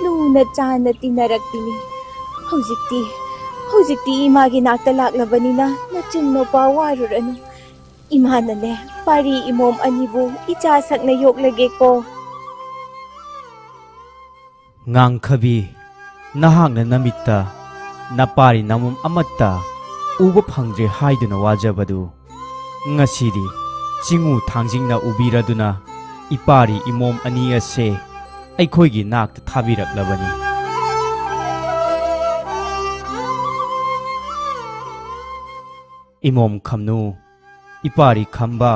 ꯂꯨꯅ ꯆꯥꯟꯅ ꯇꯤꯟꯅꯔꯛꯇꯤꯅꯤ ꯍꯧꯖꯤꯛꯇꯤ ꯏꯃꯥꯒꯤ ꯅꯥꯛꯇ ꯂꯥꯛꯂꯕꯅꯤꯅ ꯅꯆꯤꯟ-ꯅꯨꯄꯥ ꯋꯥꯔꯨꯔꯅꯨ ꯏꯃꯥꯅꯅꯦ ꯄꯥꯔꯤ ꯏꯃꯣꯝ ꯑꯅꯤꯕꯨ ꯏꯆꯥ ꯁꯛꯅ ꯌꯣꯛꯂꯒꯦꯀꯣ ꯉꯥꯡꯈꯕꯤ ꯅꯍꯥꯛꯅ ꯅꯃꯤꯠꯇ ꯅꯄꯥꯔꯤ ꯅꯃꯣꯝ ꯑꯃꯠꯇ ꯎꯕ ꯐꯪꯗ꯭ꯔꯦ ꯍꯥꯏꯗꯨꯅ ꯋꯥꯖꯕꯗꯨ ꯉꯁꯤꯗꯤ ꯆꯤꯡꯎ ꯊꯥꯡꯖꯤꯡꯅ ꯎꯕꯤꯔꯗꯨꯅ ꯏꯄꯥꯔꯤ ꯏꯃꯣꯝ ꯑꯅꯤ ꯑꯁꯦ ꯑꯩꯈꯣꯏꯒꯤ ꯅꯥꯛꯇ ꯊꯥꯕꯤꯔꯛꯂꯕꯅꯤ ꯏꯃꯣꯝ ꯈꯝꯅꯨ ꯏꯄꯥꯔꯤ ꯈꯝꯕ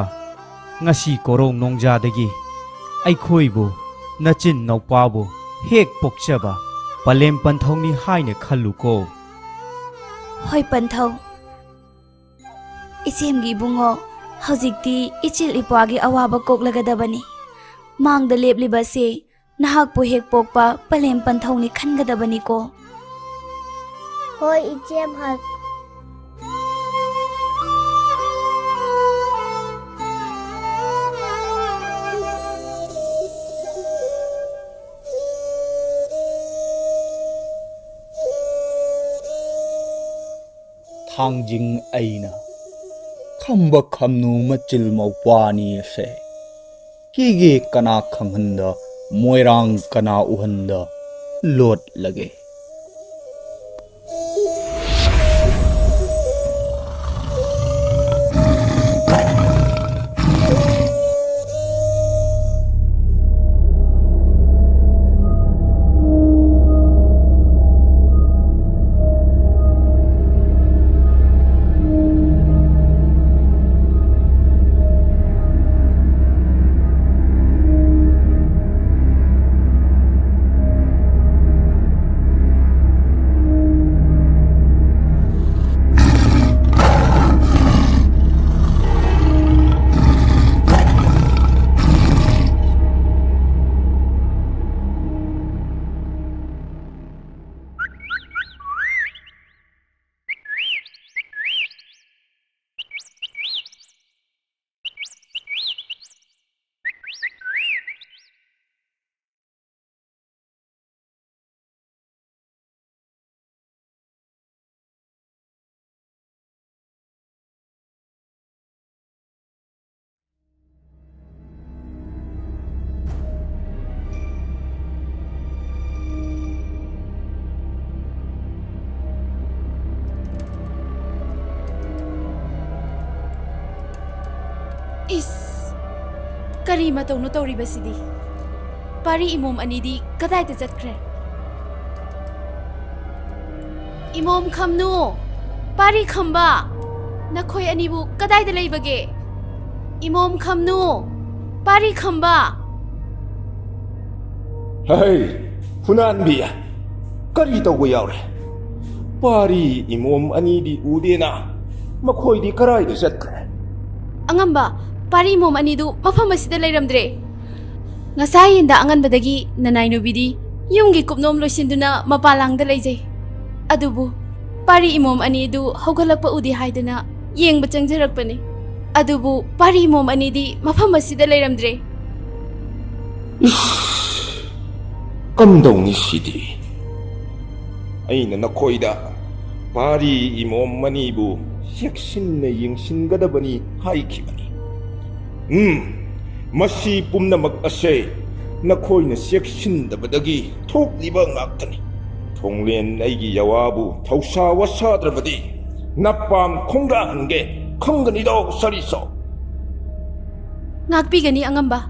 ngasi korong nongjadagi ꯑꯩꯈꯣꯏꯕꯨ ꯅꯆꯤꯟ ꯅꯧꯄꯥꯕꯨ ꯍꯦꯛ ꯄꯣꯛꯆꯕ ꯄꯂꯦꯝ ꯄꯟꯊꯧꯅꯤ ꯍꯥꯏꯅ ꯈꯜꯂꯨꯀꯣ ꯍꯣꯏ ꯄꯟꯊꯧ ꯏꯆꯦꯝꯒꯤ ꯏꯕꯨꯡꯉꯣ ꯍꯧꯖꯤꯛꯇꯤ ꯏꯆꯤꯜ ꯏꯄ꯭ꯋꯥꯒꯤ ꯑꯋꯥꯕ ꯀꯣꯛꯂꯒꯗꯕꯅꯤ ꯃꯥꯡꯗ ꯂꯦꯞꯂꯤꯕꯁꯦ ꯅꯍꯥꯛꯄꯨ ꯍꯦꯛ ꯄꯣꯛꯄ ꯄꯂꯦꯝ ꯄꯟꯊꯧꯅꯤ ꯈꯟꯒꯗꯕꯅꯤꯀꯣ ꯍꯣꯏ ꯏꯆꯦꯝ ꯍꯣꯏ थांजिंग अइना खम्ब खम्नु मचिल मौपानी से कीगे कना खंगहंदा मोयरांग कना उहंदा लोट लगे इस करी मतौनो तौरीबसिदी पारी इमोम अनीदी कदाइदा चतख्रे इमोम खमनु पारी खंबा नखोय अनीबु कदाइदा लैबगे इमोम खमनु पारी खंबा Hey, Hunan biya. Kari tawgo yawre. Pari imom ani di udena. Makoy di karay di satkre. Angamba, pari imom ani du mafam asida layramdre. Ngasay inda anganbadagi nanay nubidi yumgi kupnom loisinduna mapalangda layjay. Adubu, pari imom ani du haugalakpa udi hayduna yengba changjarakpani. Adubu, pari imom ani di mafam asida layramdre. Kamdong ni sidi. Aina nakoyda. Pari imom manibu seksin na yingsin gadabani haikibani. Masi pumna mag-ase nakoy na seksin dabadagi tok liba ngaktani. Tonglen aigi yawabu tausa wasadrabadi. Napam kongga hangge kongganido sariso. Ngakpigani angamba.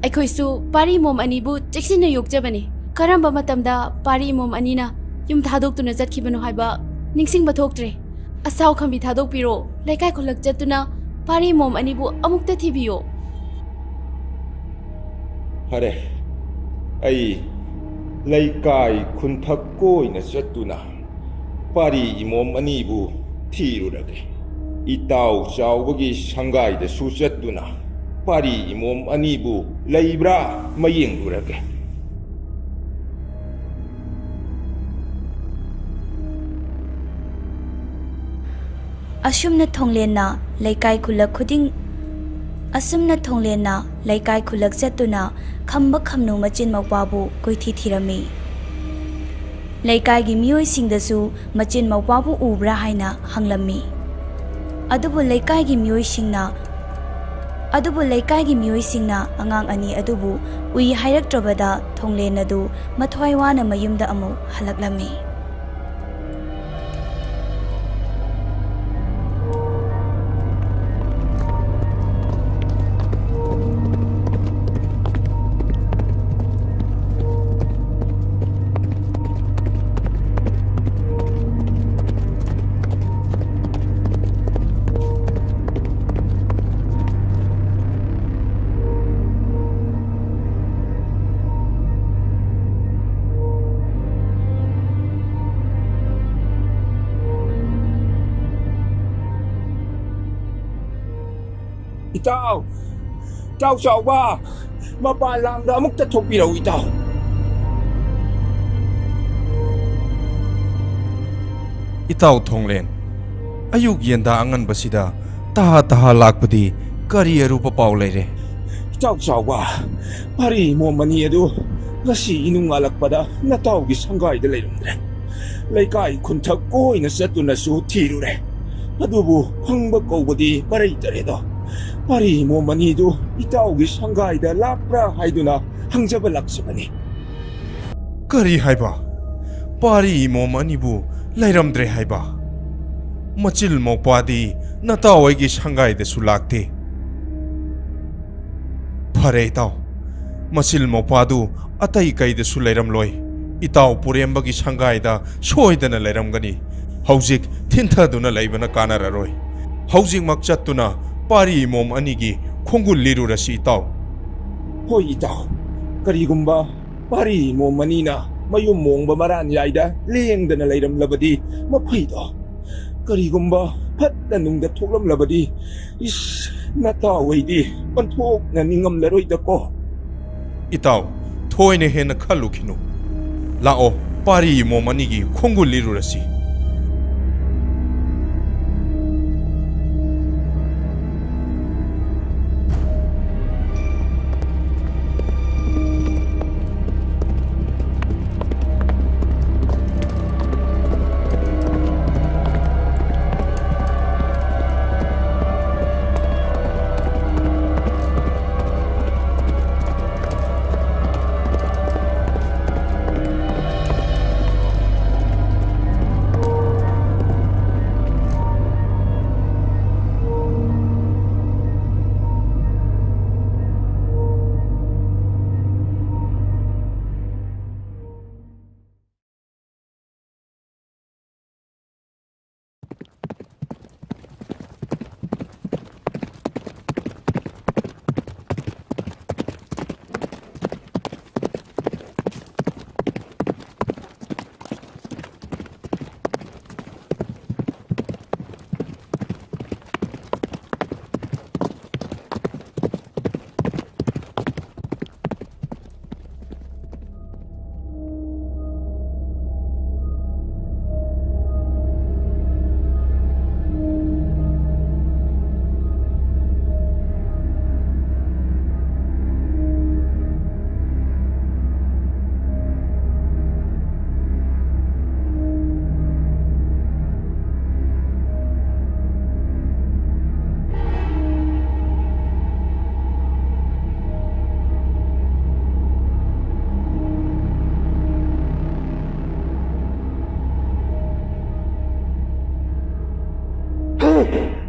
Aikhoisu pari imom anibu cheksina yokjabani. Karamba matamda pari imom anina yum thadoktuna jatkibanu haiba ningsingba thoktre asaw khambi thadokpiro laikai kholak jatuna pari imom anibu amukta thibiyo Hare ai laikai khunthak koina jatuna pari imom anibu thirurage itaw chawbagi sangai da su jatuna pari imom anibu laibra mayengurage ꯑꯁꯨꯝꯅ ꯊꯣꯡꯂꯦꯟꯅ ꯂꯩꯀꯥꯏ ꯈꯨꯜꯂꯛ ꯈꯨꯗꯤꯡ असुमना थोंगलेना लैकाय खुलक चतुना खम्बा खमनु मचिन मौपाबु कोइथि थिरमी लैकायगी मियोइसिंगदसु मचिन मौपाबु उब्रा हाइना हंगलम्मी अदुबु लैकायगी मियोइसिंगना अंगांग अनि अदुबु उइ हाइरक्ट्रबदा थोंगलेन अदु मथ्वाइ वाना मयुमदा अमु हलक्लम्मी Itaw! Itaw Xiaoba! Mapalang na magtatopiraw itaw! Itaw Thonglen, ayug yenda angan basida taha lakpadi kari arupa paw leire. Itaw Xiaoba, pari mo mani adu ngasi inungalakpada natawgi sanggayda layrumdre. Laykay kuntak ko'y nasatu nasu tirure. Adubu hangba kawbadi paray taredo. Pari mo manido itawgi sanggayda lapra hayduna hangjabalaksamani. Kari haiba, pari mo manibu layramdre haiba. Machil mo padi natawagi sanggayda sulakte. Pare itaw, machil mo padu atay kayda sulayram loy. Itaw purembagi sanggayda soydana layram gani. Haujik tintaduna laybana kanararoy. Haujik makchatuna pari mom anigi khongul liru rasi itaw. Hoy itaw, karigumba pari mo manina mayumong bamaran yayda liyengda na layram labadi mapaydo. Karigumba patta nungda tuklam labadi is nataway di pantok na ningam laroy da ko. Itaw, thoy ne hen khalu khinu. Lao pari mom anigi khongul liru rasi.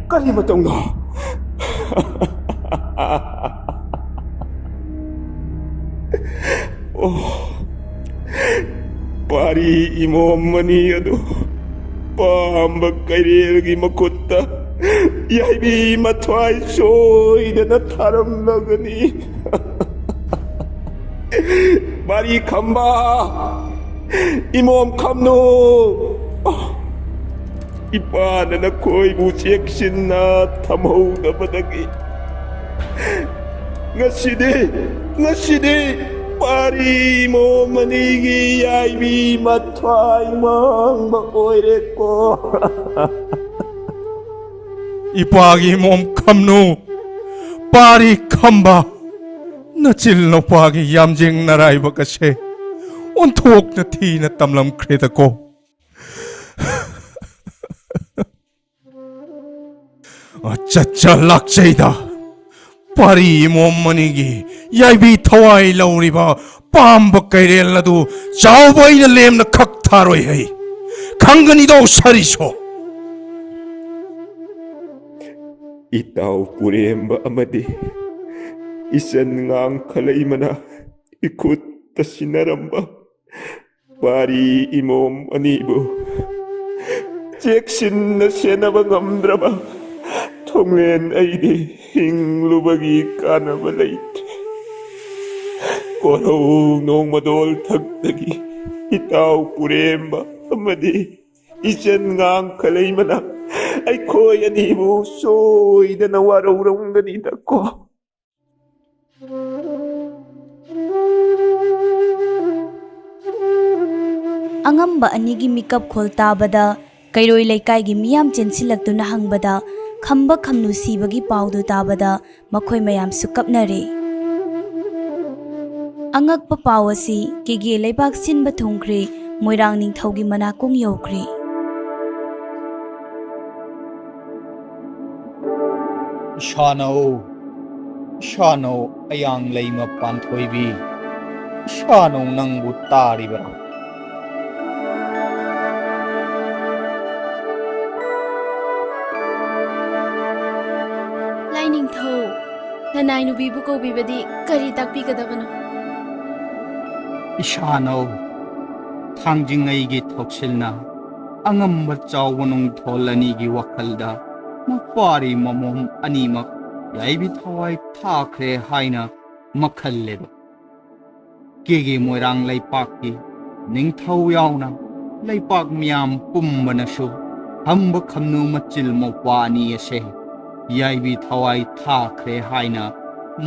Kari matong no. Oh, pari imo mani adu pambag kairegi makutta yaibi matwai soy da nataram lagani. Pari kamba imom kamno. Ipanan ako'y buseksin na tamaw na badagi. Ngasidi, pari mo manigi ay bi matway mang bakoy ko. Ipagi mom kamno, पारी खंबा नचिल नौपागी यामजिंग नराइब कसे ओंथोक न थी न तमलम क्रेतको अच्छा लाक्चैदा पारी इमोम मनिगी याइबी थवाई लौरिबा पाम्ब कैरेल नदु चावबैन lemon खक थारोय है खंगनिदो सरिसो itaw puremba amadi isan ngang khalay mana ikut tasinaramba pari imom anibo jeksin na senaba ngamdraba thonglen aidi hinglubagi kanaba lait koro nong madol thagdagi itaw puremba amadi isan ngang khalay mana ay koy anibo soy na nawarong ganita ko. Angamba anigi mikap khol tabada kairoi laikai gi miyam chensilaktuna hangbada khamba khamnu sibagi paudu tabada makhoi mayam sukapnare angakpa pawasi kege leibak sinba thongkre moirang ningthaugi manakung yokre Shano ayang layma panthoibi Shano nangbu tariba Lining thou, nanay nubibu ko bibadi kari takpi kadabano. Shano thangjing aigi thoksilna angamba chawwanong tholani gi wakhalda mapari mamom animak yaibi thawai thakre haina makhalleba kege moirang laipakki ningthau yauna laipak miyam pumbanasu hamba khamnu machil mopani ase yaibi thawai thakre haina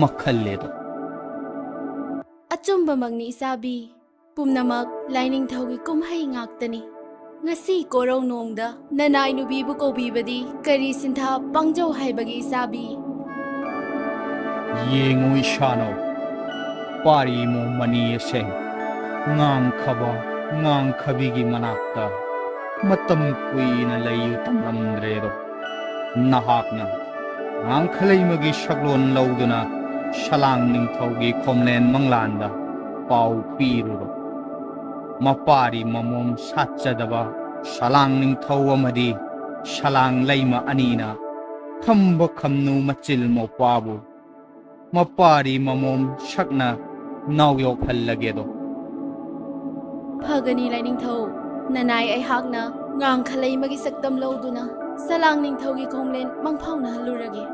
makhalleba Achumba magni isabi, pumnamak lining thaugi kumhay ngaktani. Ngasi korong nongda nanay nubibu ko bibadi kari sintha pangjaw haibagi isabi. Yengoy Shano pari mo mani ase ngang khabigi manakta matam kui na layu tamlamdrero nahakna ngang khalay magi shaglon lauduna shalang ningthaugi khomlen manglanda pau piruro mapari mamom satchadaba shalang ningthau amadi shalang laima anina khamba khamnu machil mo pabu mapari mamom shakna nawyok hallagedo Phagani lining thau, nanay ay hakna ngang khalay magi sakdam lauduna salang ning thaugi khonglen mangphaw na halurage.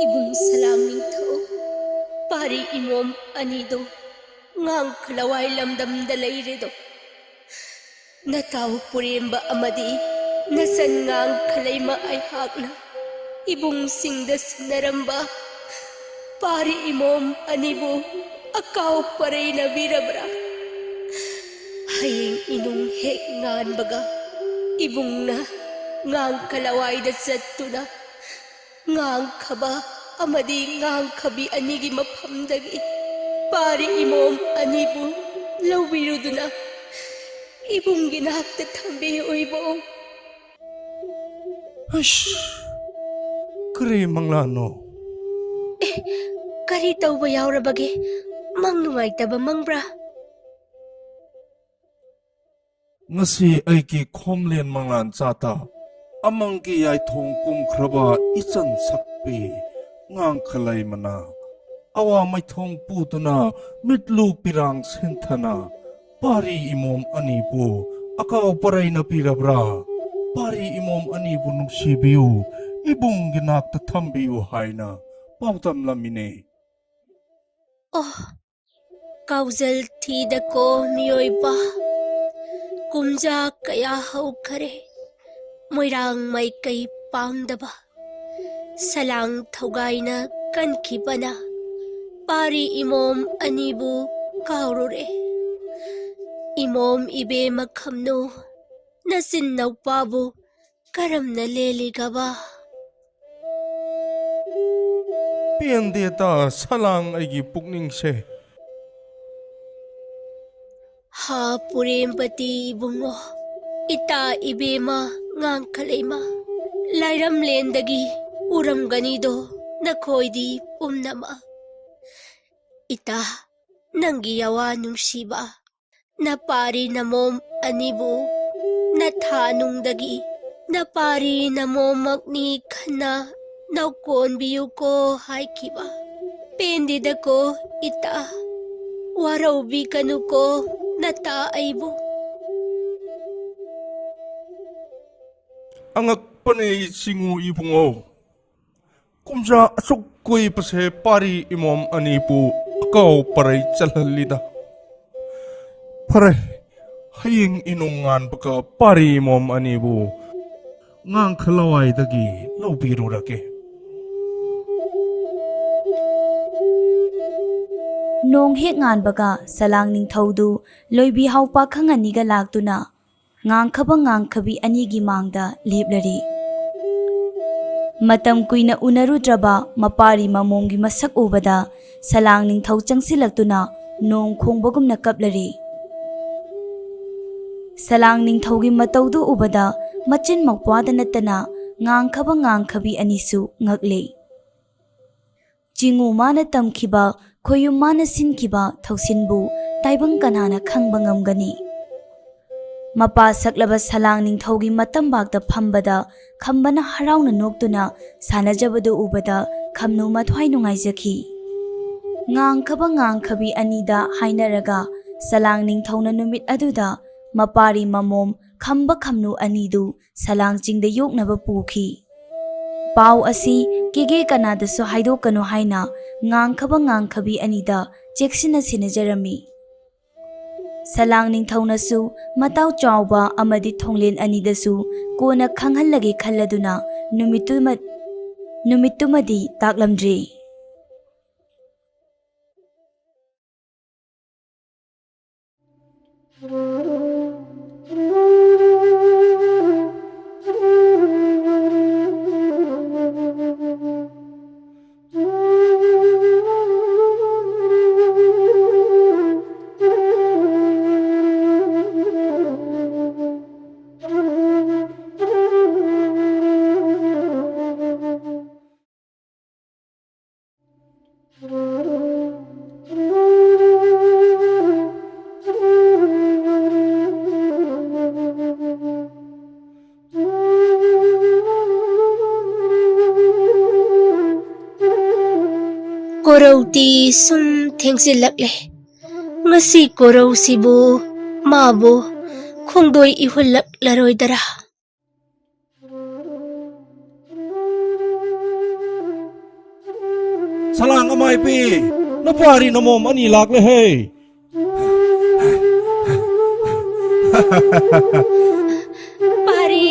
Ibung salang ningtho pari imom anido ngang khalawai lamdam dalairedo nataw puremba amadi nasan ngang khalayma ay hakna ibung singda sinaramba pari imom anibo akaw paray na virabra hayeng inung hek ngan baga ibung na ngang kalaway da sattuna ngang khaba amadi ngang khabi anigi maphamdagi pari imom anibu lawiruduna ibung ginakta thambi oibo Hush kre manglano kari tawba yawrabage mang nungaitaba mangbra ngasi aiki khomlen manglan chata amangki yai thong kum khraba ichan sakpe ngang khalai mana awa mai thong putuna mitlu pirang senthana pari imom anibu akaw paray na pirabra pari imom anibu nungsibiu ibung ginakta thambiu haina pautam lamine oh kaujal thida ko miyoiba kumja kaya hau khare moirang may kay pangdaba. Salang thawgayna kankibana, pari imom anibu kaurure. Imom ibe makhamno, nasin naupabu karam na leligaba. Piandeta salang aigi pukning se. Ha purempati bungo, ita ibema ngang kalayma. Lairam lendagi uram ganido nakoidi pumnama. Ita nanggiyawa nungsiba, napari namom anibu, nathanungdagi, napari namom magni kana naukon biyu ko haikiba. Pendida ko ita, waraubi kanu ko nataaybo. Angak panay singu ibungo. Kumsa asok ko'y pase pari imom anipu akaw paray chalalida. Pare, haying inungan baka pari imom anibu ngang kalaway dagi laubiro rake. Nong hek ngan baga salang ning thaudu loibi haupa khangani ga laktuna ngang khabi anigi mangda leblari. Matam kuina unarudraba mapari mamomgi masak ubada salang ning thau changsilaktuna nong khongbagumna kaplari. Salang ning thaugi mataudu ubada machin mokpwada natana ngang khabi anisu ngakle. Jingu mana tamkhiba khoyum mana sinkiba thausinbu taibang kanana khangba ngamgani. Mapa saklaba salang ning thaugi matambakta phambada khambana harauna noktuna sanajabadu ubada khamnu mathwai nungaijaki. Ngang khabi anida hainaraga salang ning thauna numit aduda mapari mamom khamba khamnu anidu salang chingda yoknaba pukhi. Pau asi kege kanada so haido kanu haina ngang khabi anida cheksina sinajarami. Salang ning thauna su matau chawba amadi thonglen anida su kona khanghalage khalladuna numitumadi taklamdri. Korauti sum thengsilakle. Ngasi korau sibu mabu khongdoi ihulak laroidara. Salang amay pi, napari namom ani lakle hey. Pari